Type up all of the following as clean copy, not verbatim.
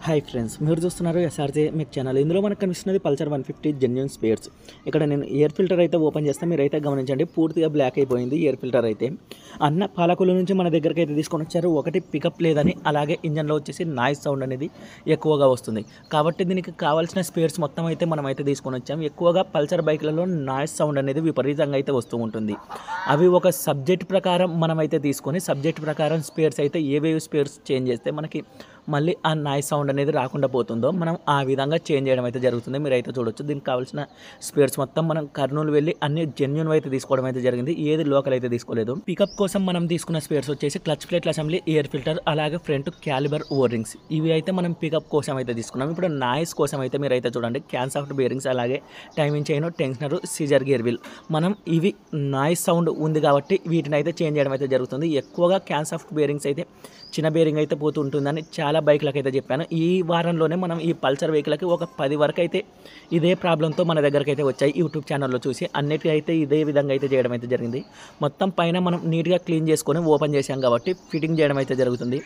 Hi friends, మీరు చూస్తున్నారు SRJ మెక్ channel. ఇందులో మనకు కనిపిస్తున్నది పల్సర్ 150 జెన్యూన్ స్పేర్స్. ఇక్కడ నేను ఎయిర్ ఫిల్టర్ అయితే ఓపెన్ చేస్తాను, మీరైతే గమనించండి. పూర్తిగా బ్లాక్ అయిపోయింది ఎయిర్ ఫిల్టర్ అయితే. అన్న పాలకుల నుంచి మన దగ్గరికి అయితే తీసుకొని వచ్చారు. ఒకటి పికప్ లేదని, అలాగే ఇంజన్లో వచ్చేసి నాయిస్ సౌండ్ అనేది ఎక్కువగా వస్తుంది. కాబట్టి దీనికి కావాల్సిన స్పేర్స్ మొత్తం అయితే మనం అయితే తీసుకొని వచ్చాము. ఎక్కువగా పల్సర్ బైక్లలో నాయిస్ సౌండ్ అనేది విపరీతంగా అయితే వస్తూ ఉంటుంది. అవి ఒక సబ్జెక్ట్ ప్రకారం మనం అయితే తీసుకొని, సబ్జెక్ట్ ప్రకారం స్పేర్స్ అయితే ఏవేవి స్పేర్స్ చేంజ్ చేస్తే మనకి మళ్ళీ ఆ నాయిస్ సౌండ్ అనేది రాకుండా పోతుందో మనం ఆ విధంగా చేంజ్ చేయడం అయితే జరుగుతుంది. మీరైతే చూడొచ్చు. దీనికి కావాల్సిన స్పేర్స్ మొత్తం మనం కర్నూలు వెళ్ళి అన్ని జెన్యూన్ అయితే తీసుకోవడం అయితే జరిగింది. ఏది లోకల్ అయితే తీసుకోలేదు. పికప్ కోసం మనం తీసుకున్న స్పేర్స్ వచ్చేసి క్లచ్ ప్లేట్ల అసెంబ్లీ, ఎయిర్ ఫిల్టర్, అలాగే ఫ్రంట్ క్యాలిబర్ ఓవర్ రింగ్స్. ఇవి అయితే మనం పికప్ కోసం అయితే తీసుకున్నాం. ఇప్పుడు నాయిస్ కోసం అయితే మీరైతే చూడండి, క్యాన్ సాఫ్ట్ బేరింగ్స్, అలాగే timing chain, tensioner, scissor gear wheel. మనం ఇవి నాయిస్ సౌండ్ ఉంది కాబట్టి వీటిని అయితే చేంజ్ చేయడం అయితే జరుగుతుంది. ఎక్కువగా క్యాన్ సాఫ్ట్ బేరింగ్స్ అయితే చిన్న బేరింగ్ అయితే పోతూ ఉంటుందని చాలా బైక్లకు అయితే చెప్పాను. ఈ వారంలోనే మనం ఈ పల్సర్ వెహికల్కి ఒక 10 వరకు అయితే ఇదే ప్రాబ్లంతో మన దగ్గరికి అయితే వచ్చాయి. యూట్యూబ్ ఛానల్లో చూసి అన్నిటికీ అయితే ఇదే విధంగా అయితే చేయడం అయితే జరిగింది. మొత్తం పైన మనం నీట్గా క్లీన్ చేసుకొని ఓపెన్ చేసాం కాబట్టి ఫిట్టింగ్ చేయడం అయితే జరుగుతుంది.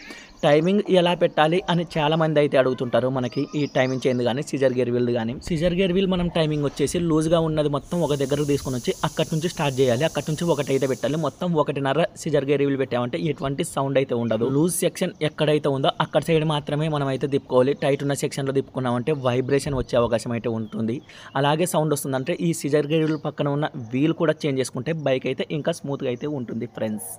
టైమింగ్ ఎలా పెట్టాలి అని చాలామంది అయితే అడుగుతుంటారు. మనకి ఈ టైమింగ్ చేంజ్ కానీ సిజర్ గేర్ వీల్ కానీ, సిజర్ గేర్ వీల్ మనం టైమింగ్ వచ్చేసి లూజ్గా ఉన్నది మొత్తం ఒక దగ్గరకు తీసుకొని వచ్చి అక్కడి నుంచి స్టార్ట్ చేయాలి. అక్కడి నుంచి ఒకటి అయితే పెట్టాలి. మొత్తం 1.5 సిజర్ గేర్ వీల్ పెట్టామంటే ఎటువంటి సౌండ్ అయితే ఉండదు. లూజ్ సెక్షన్ ఎక్కడైతే ఉందో అక్కడ సైడ్ మాత్రమే మనం అయితే తిప్పుకోవాలి. టైట్ ఉన్న సెక్షన్లో తిప్పుకున్నామంటే వైబ్రేషన్ వచ్చే అవకాశం అయితే ఉంటుంది. అలాగే సౌండ్ వస్తుందంటే ఈ సిజర్ గేర్ వీల్ పక్కన ఉన్న వీల్ కూడా చేంజ్ చేసుకుంటే బైక్ అయితే ఇంకా స్మూత్గా అయితే ఉంటుంది ఫ్రెండ్స్.